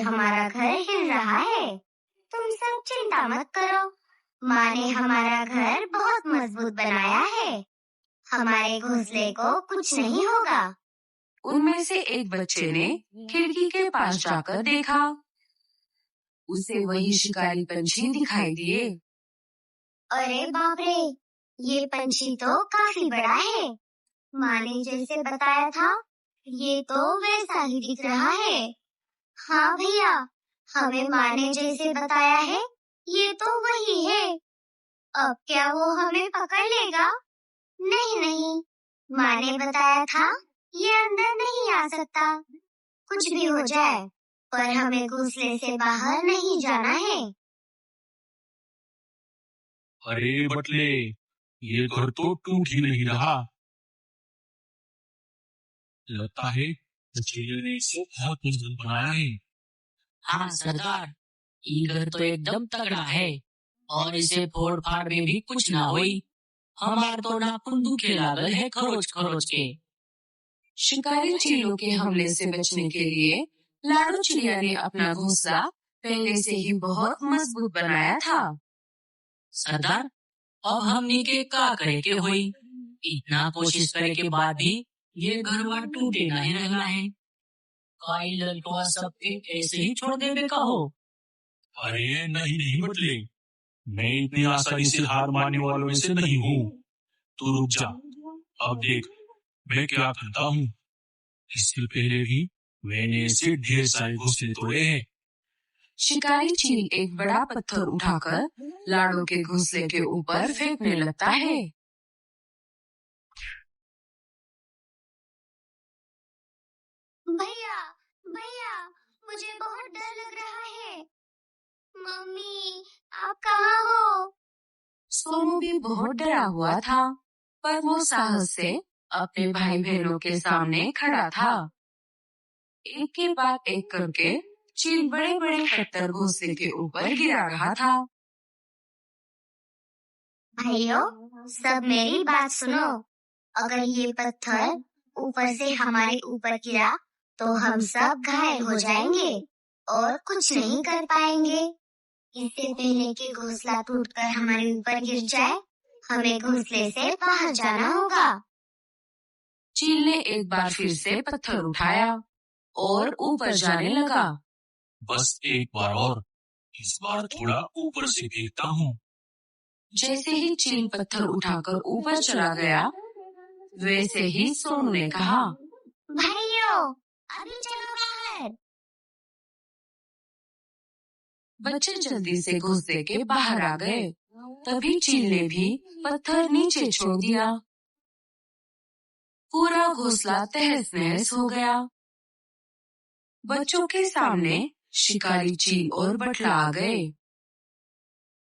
हमारा घर हिल रहा है। तुम सब चिंता मत करो, माँ ने हमारा घर बहुत मजबूत बनाया है। हमारे घोंसले को कुछ नहीं होगा। उनमें से एक बच्चे ने खिड़की के पास जाकर देखा। उसे वही शिकारी पंछी दिखाई दिए। अरे बाप रे, ये पंछी तो काफी बड़ा है। माँ ने जैसे बताया था, ये तो वैसा ही दिख रहा है। हाँ भैया, हमें माँ ने जैसे बताया है, ये तो वही है। अब क्या वो हमें पकड़ लेगा? नहीं नहीं, माँ ने बताया था ये अंदर नहीं आ सकता। कुछ भी हो जाए, पर हमें घोंसले से बाहर नहीं जाना है। अरे बटले, ये घर तो टूट ही नहीं रहा। लगता है चिड़िया ने इसे बहुत मजबूत बनाया है। हाँ सरदार, ये घर तो एकदम तगड़ा है और इसे फोड़ फाड़ में भी कुछ ना हुई। हमार तो नाखून दुखे लागल है खरोच खरोच के। शिकारी चीलों के हमले से बचने के लिए लाडू चिड़िया ने अपना घोंसला पहले से ही बहुत मजबूत बनाया था। सरदार, अब हमनी के का करे के होई? इतना कोशिश करे के बाद भी ये घर बार टूटे नहीं रहना है। काई ललटुआ सब एक ऐसे ही छोड़ देवे का हो? अरे नहीं नहीं बटले, मैं इतनी आसानी से हार मानने वालों में से नहीं हूँ। तू रुक जा, अब देख मैं क्या करता हूँ। इससे पहले भी मैंने ऐसे ढेर सारे घोंसले तोड़े हैं। शिकारी चील एक बड़ा पत्थर उठाकर लाडू के घोंसले के ऊपर फेंकने लगता है। भैया भैया, मुझे बहुत डर लग रहा है। मम्मी, आप कहाँ हो? सोनू भी बहुत डरा हुआ था, पर वो साहस से अपने भाई बहनों के सामने खड़ा था। एक के बाद एक करके चील बड़े बड़े पत्थर घोंसले के ऊपर गिरा रहा था। भाइयों, सब मेरी बात सुनो। अगर ये पत्थर ऊपर से हमारे ऊपर गिरा तो हम सब घायल हो जाएंगे और कुछ नहीं कर पाएंगे। इससे पहले कि घोंसला टूटकर हमारे ऊपर गिर जाए, हमें घोंसले से बाहर जाना होगा। चील ने एक बार फिर से पत्थर उठाया और ऊपर जाने लगा। बस एक बार और, इस बार थोड़ा ऊपर से फेंकता हूँ। जैसे ही चील पत्थर उठाकर ऊपर चला गया, वैसे ही सोनू ने कहा, भाइयों, अभी चलो बाहर। बच्चे जल्दी से घोंसले के बाहर आ गए। तभी चील ने भी पत्थर नीचे छोड़ दिया। पूरा घोंसला तहस नहस हो गया। बच्चों के सामने शिकारी चील और बटला आ गए।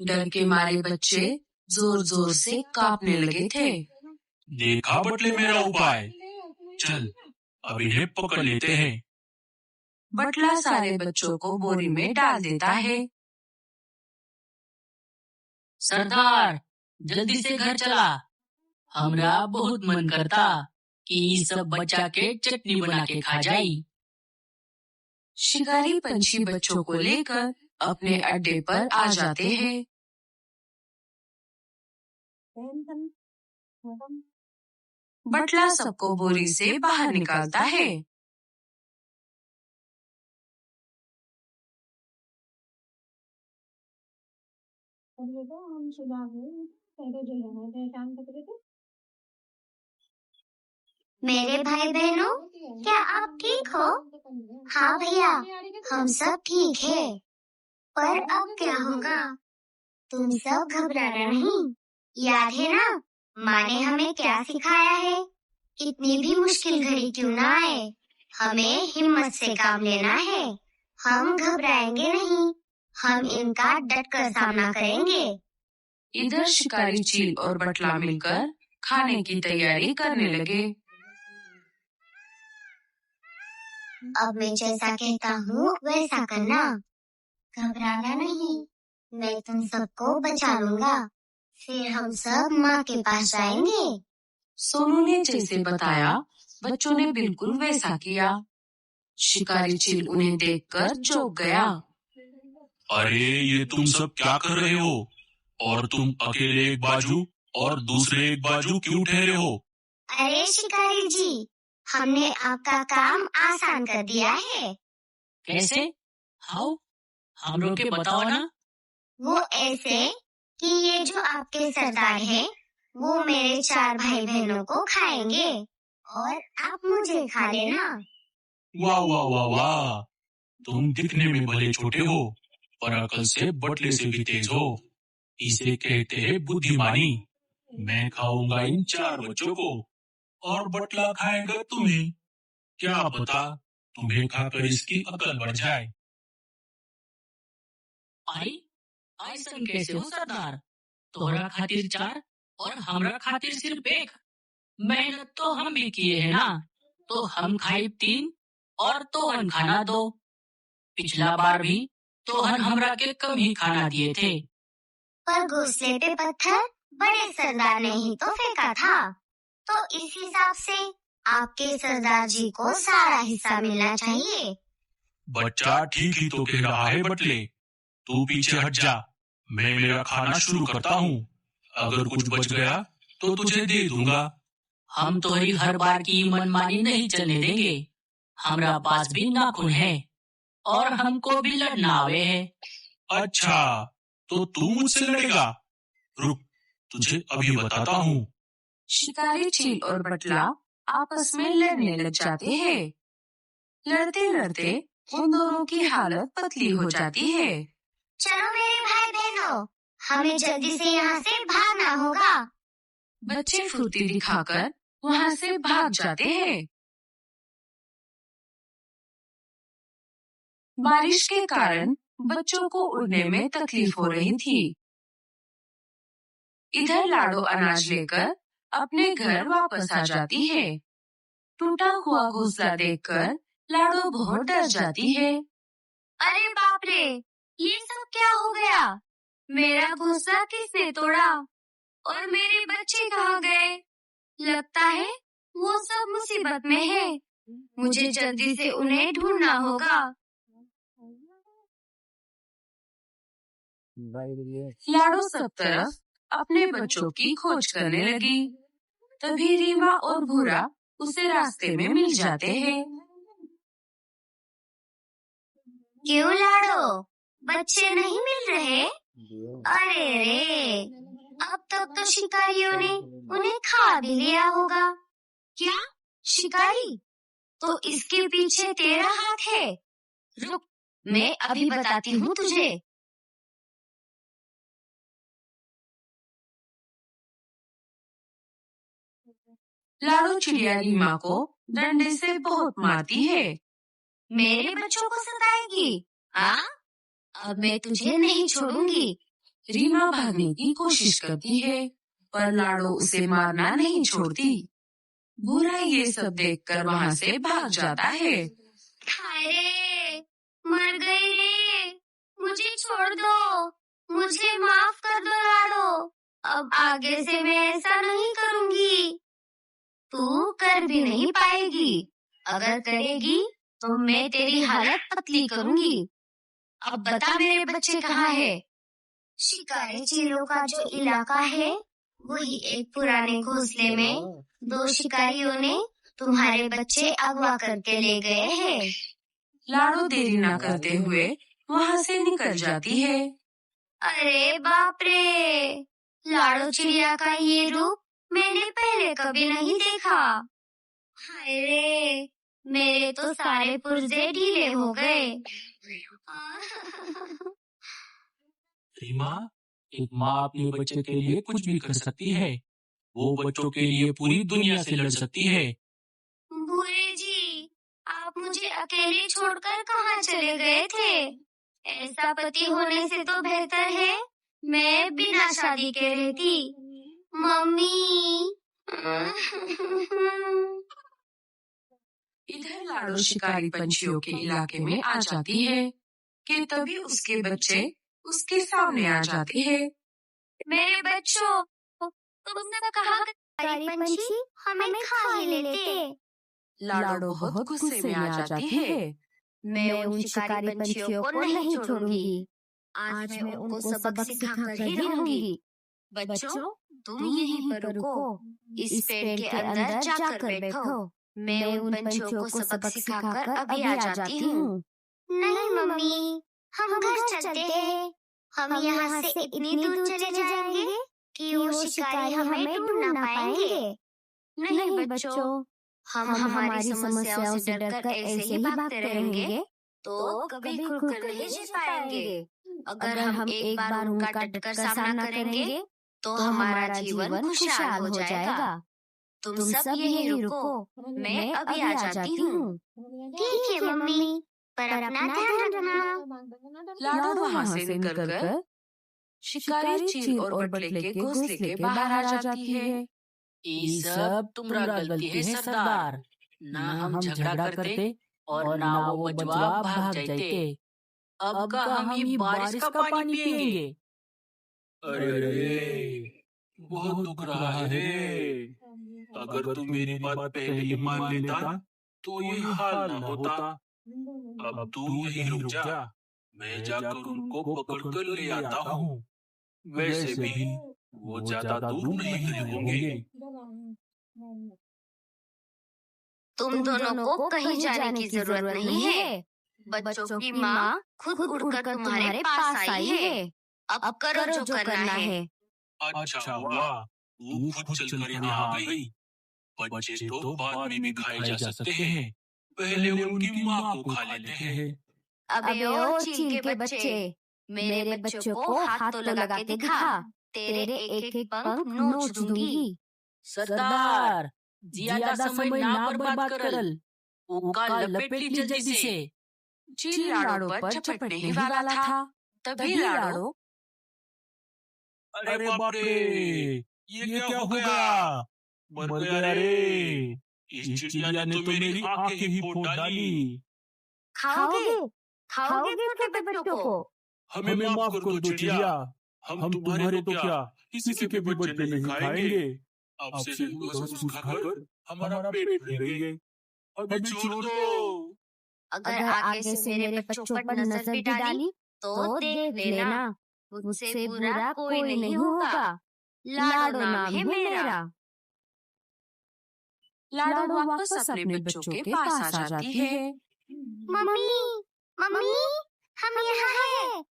डर के मारे बच्चे जोर जोर से कांपने लगे थे। देखा बटले मेरा उपाय, चल अब इन्हें पकड़ लेते हैं। बटला सारे बच्चों को बोरी में डाल देता है। सरदार, जल्दी से घर चला। हमरा बहुत मन करता कि सब बच्चा के चटनी बना के खा जाई। शिकारी पंछी बच्चों को लेकर अपने अड्डे पर आ जाते हैं। बटला सबको बोरी से बाहर निकालता है। मेरे भाई बहनों, क्या आप ठीक हो? हाँ भैया, हम सब ठीक है। पर अब क्या होगा? तुम सब घबराना नहीं। याद है ना, माँ ने हमें क्या सिखाया है? कितनी भी मुश्किल घड़ी क्यों ना आए, हमें हिम्मत से काम लेना है। हम घबराएंगे नहीं, हम इनका डटकर सामना करेंगे। इधर शिकारी चील और बटला मिलकर खाने की तैयारी करने लगे। अब मैं जैसा कहता हूँ वैसा करना। घबराना नहीं, मैं तुम सबको बचा लूंगा। फिर हम सब माँ के पास जाएंगे। सोनू ने जैसे बताया, बच्चों ने बिल्कुल वैसा किया। शिकारी चील उन्हें देखकर चौंक गया। अरे ये तुम सब क्या कर रहे हो? और तुम अकेले एक बाजू और दूसरे एक बाजू क्यों ठहरे हो? अरे शिकारी जी, हमने आपका काम आसान कर दिया है। कैसे? हाउ? हम लोग के बताओ ना। वो ऐसे कि ये जो आपके सरदार है वो मेरे 4 भाई बहनों को खाएंगे और आप मुझे खा लेना। वाह वाह वाह वाह, तुम दिखने में भले छोटे हो पर अकल से बटले से भी तेज हो। इसे कहते हैं बुद्धिमानी। मैं खाऊंगा इन 4 बच्चों को और बटला खाएगा तुम्हें। क्या पता तुम्हें खाकर इसकी अकल बढ़ जाए। आई ऐसन कैसे हो सरदार? तोहरा खातिर 4 और हमरा खातिर सिर्फ 1। मेहनत तो हम भी किए हैं ना, तो हम खाई 3 और तोहन खाना 2। पिछला बार भी तोहन हमरा के कम ही खाना दिए थे। पर घोंसले पे पत्थर बड़े सरदार ने ही तो फेंका था, तो इस हिसाब से आपके सरदार जी को सारा हिस्सा मिलना चाहिए। बच्चा ठीक ही तो कह रहा है बटले। तू पीछे हट जा, मैं मेरा खाना शुरू करता हूँ। अगर कुछ बच गया तो तुझे दे दूंगा। हम तोहरी हर बार की मनमानी नहीं चलने देंगे। हमरा पास भी नाखून है और हमको भी लड़ना आवे है। अच्छा, तो तू मुझसे लड़ेगा? रुक, तुझे अभी बताता हूँ। शिकारी चील और बटला आपस में लड़ने लग जाते हैं। लड़ते लड़ते उन दोनों की हालत पतली हो जाती है। चलो मेरे भाई बहनों, हमें जल्दी से यहाँ से भागना होगा। बच्चे फुर्ती दिखाकर वहाँ से भाग जाते हैं। बारिश के कारण बच्चों को उड़ने में तकलीफ हो रही थी। इधर लाडो अनाज लेकर अपने घर वापस आ जाती है। टूटा हुआ घोंसला देखकर लाडो बहुत डर जाती है। अरे बाप रे, ये सब क्या हो गया? मेरा घोंसला किसने तोड़ा और मेरे बच्चे कहाँ गए? लगता है वो सब मुसीबत में है। मुझे जल्दी से उन्हें ढूंढना होगा। लाडो सब तरफ अपने बच्चों की खोज करने लगी। तभी रीमा और भूरा उसे रास्ते में मिल जाते हैं। क्यों लाडो, बच्चे नहीं मिल रहे? अरे रे, अब तक तो शिकारियों ने उन्हें खा भी लिया होगा। क्या शिकारी? तो इसके पीछे तेरा हाथ है। रुक, मैं अभी बताती हूँ तुझे। लाडो चिड़िया रीमा को डंडे से बहुत मारती है। मेरे बच्चों को सताएगी? हाँ, अब मैं तुझे नहीं छोड़ूंगी। रीमा भागने की कोशिश करती है पर लाडो उसे मारना नहीं छोड़ती। भूरा ये सब देखकर वहाँ से भाग जाता है। हाय रे, मर गई रे, मुझे छोड़ दो, मुझे माफ कर दो लाडो। अब आगे से मैं ऐसा नहीं करूंगी। तू कर भी नहीं पाएगी। अगर करेगी तो मैं तेरी हालत पतली करूंगी। अब बता मेरे बच्चे कहाँ है? शिकारी चीलों का जो इलाका है वही एक पुराने घोंसले में 2 शिकारियों ने तुम्हारे बच्चे अगवा करके ले गए हैं। लाडो देरी न करते हुए वहाँ से निकल जाती है। अरे बाप रे, लाडो चिड़िया का ये रूप मैंने पहले कभी नहीं देखा। हाय रे, मेरे तो सारे पुर्जे ढीले हो गए। रीमा, एक माँ अपने बच्चे के लिए कुछ भी कर सकती है। वो बच्चों के लिए पूरी दुनिया से लड़ सकती है। भूरे जी, आप मुझे अकेले छोड़कर कहाँ चले गए थे? ऐसा पति होने से तो बेहतर है मैं बिना शादी के रहती। मम्मी। इधर लाडो शिकारी पंछियों के इलाके में आ जाती है कि तभी उसके बच्चे उसके सामने आ जाते हैं। मेरे बच्चों, तुमने कहा शिकारी पंछी हमें खा ही लेते। लाडो बहुत गुस्से में आ जाती है। मैं उन शिकारी पंछियों को नहीं छोड़ूंगी। आज मैं उनको सबक सिखाकर ही रहूंगी। बच्चों, तुम यहीं पर रुको, इस पेड़ के अंदर जाकर बैठो। मैं उन पंछियों को सबक सिखाकर अभी आ जाती हूँ। नहीं मम्मी, हम घर चलते हैं। हम यहाँ से इतनी दूर चले जाएंगे कि वो शिकारी हमें ढूंढ ना पाएंगे। नहीं बच्चों, हम हमारी समस्याओं से डरकर ऐसे ही भागते रहेंगे तो कभी खुलकर नहीं जी पाएंगे। अगर हम एक बार उनका डटकर सामना करेंगे तो हमारा जीवन खुशहाल हो जाएगा। तुम सब यहीं रुको, मैं अभी आ जाती हूँ। ठीक है मम्मी, पर अपना ध्यान रखना। लाडो वहाँ से निकलकर शिकारी चील और बटले के घोंसले के बाहर आ जाती है। ये सब तुम्हारा गलती है सरदार। ना हम झगड़ा करते और ना वो बजवा भाग जाते। अब का हम ये बारिश का पानी पिएंगे। अरे, बहुत दुख रहा है। अगर तू मेरी बात पहले ही मान लेता तो ये हाल न होता। अब तू यहीं रुक जा, मैं जाकर उनको पकड़ कर ले आता हूँ। वैसे भी वो ज्यादा दूर नहीं होंगे। तुम दोनों को कहीं जाने की जरूरत नहीं है। बच्चों की माँ खुद उड़कर तुम्हारे पास आई है। अब करो जो करना है। अच्छा हुआ तू खुद चलकर यहाँ आ गई। बच्चे तो बाद में भी खाए जा सकते हैं, पहले उनकी माँ को खा लेते हैं। अबे ओ चील के बच्चे, मेरे बच्चों को हाथ तो लगा के दिखा, तेरे एक एक पंख नोच दूंगी। सरदार, ज्यादा समय ना बर्बाद करल, उका लपेट ली जल्दी से। चील लाडो पर झपटने ही वाला था, तभी लाडो, अरे बाप रे, ये क्या हो गया? मर गया रे। इस चिड़िया ने तो मेरी आंखें ही फोड़ डाली। खाओगे खाओगे छोटे बच्चों को? हमें माफ कर दो चिड़िया, हम तुम्हारे तो क्या किसी के भी बच्चे नहीं खाएंगे। अब से घास खाकर हमारा पेट भरेंगे, हमें छोड़ दो। अगर आगे से मेरे बच्चों पर नजर भी डाली तो देख लेना, मुझसे बुरा कोई नहीं होगा। लाडो नाम है मेरा। लाडो वापस अपने बच्चों के पास आ जाती है। मम्मी, मम्मी, हम यहाँ हैं।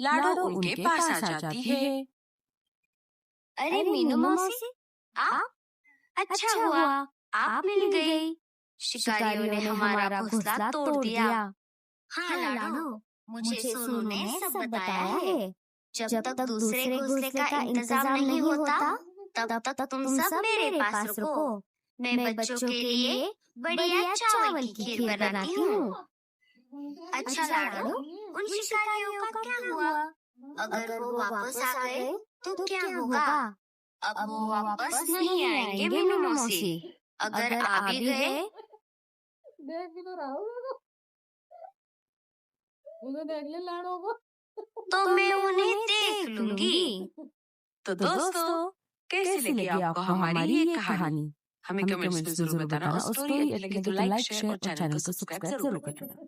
लाडो उनके पास आ जाती है। अरे मीनू मौसी, आप? अच्छा हुआ आप मिल गई। शिकारियों ने हमारा घोंसला तोड़ दिया। हाँ लाडो, मुझे सोनू ने सब बताया है। जब तक दूसरे घोंसले का इंतजाम नहीं होता, तब तक तुम सब मेरे पास रुको। मैं बच्चों के लिए बढ़िया चावल की खीर बनाती हूँ। अच्छा लाडो, उन शिकारियों का क्या हुआ? अगर वो वापस आ गए तो क्या होगा? अब वो वापस नहीं आएंगे मीनू मौसी। अगर आ भी गए तो मैं उन्हें देख लूंगी। तो दोस्तों, कैसी लगी आपको हमारी ये कहानी? हमें कमेंट्स में जरूर बताना और स्टोरी अच्छी लगे तो लाइक, शेयर और चैनल को सब्सक्राइब जरूर करना।